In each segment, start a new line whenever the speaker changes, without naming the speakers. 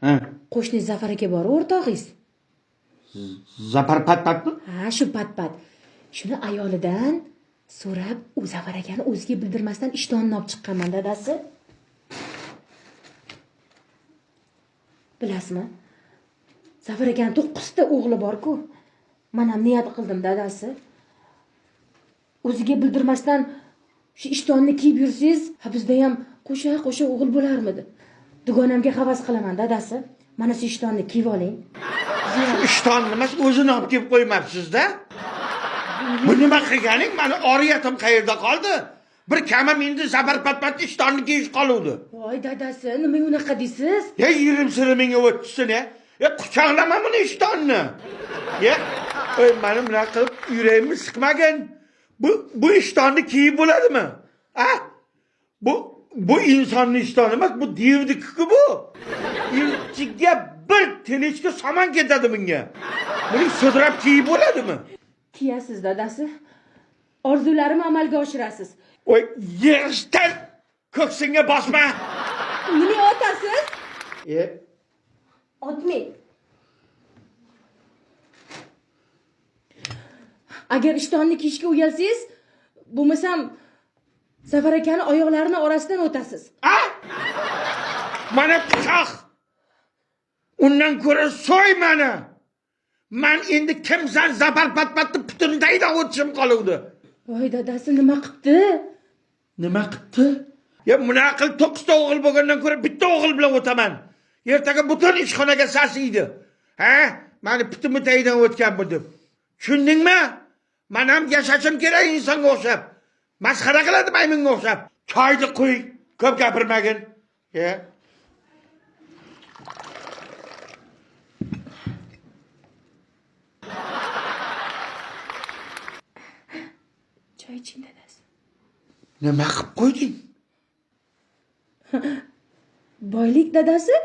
Ha.
Qo'shni Zafar aka bor o'rtog'ingiz.
Zafar patpatmi?
Ha, shu pat. Shuni ayolidan so'rab, u Zafar akani o'ziga bildirmasdan ishtonni olib chiqqanman dadasi. Bilasizmi? Zafar akani 9 ta o'g'li bor-ku. Men ham niyat qildim dadasi. O'ziga bildirmasdan shu ishtonni kiyib yursangiz, ha bizda ham qo'sha o'g'il bo'larmidi? Dugonamga havas qilaman dadasi. Mana shu ishtonni kiyib oling.
Ishtonni emas, o'zini olib kelib qo'ymabsiz-da. Bu nima qilganing? Mani oriyatim qayerda qoldi? Bir kamim endi Zafar patpatni ishtonni kiyish qoluvdi.
Voy dadasi, nima unaqa deysiz?
Ya yirim siri menga o'tsin ya. Ya quchoqlama buni ishtonni. Ya, mani bunaqa qilib yuragimni siqmagin. Bu ishtonni kiyib bo'ladimi? Ha? Bu insonning ishtoni emas, bu devniki bu. Ilchiga bir telechka saman ketadi bunga. Buni sudrab kiyib bo'ladimi?
Kiyasiz dadasi. Orzularimni amalga oshirasiz.
Oy, yig'ishdan ko'ksingga bosma.
Nima otasiz? Otmang. Agar ishtonni kiyishga uyalsangiz, bo'lmasam Zafar akani oyoqlarini orasidan o'tasiz.
Ha? Mana pichoq. Undan ko'ra so'y mani. Men endi kimsan Zafar patpatni putundayidan o'tishim qoluvdi.
Voy dadasi, nima qilibdi?
Nima qilibdi? Ya bunaqa qilib 9 ta o'g'il bo'lgandan ko'ra bitta o'g'il bilan o'taman. Ertaga butun ishxonaga sasiydi. Ha? Meni putimni tayidan o'tgan bu deb. Tushundingmi? Men ham yashashim kerak insonga o'xshab. Masxara qiladi maymunga o'xshab. Choyni qo'y, ko'p gapirmagin. Ya.
Choy iching dadasi.
Nima qilib qo'yding?
Boylik dadasi,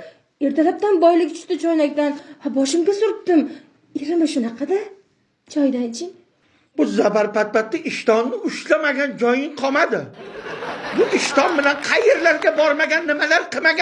ertalabdan boylik tushdi choynakdan. Ha, boshimga surtdim. Irimi shunaqa-da. Choydan iching.
Bu Zafar patpatni ishtonni ushlamagan joying qolmadi. Bu ishton bilan qayerlarga bormagan, nimalar qilmagan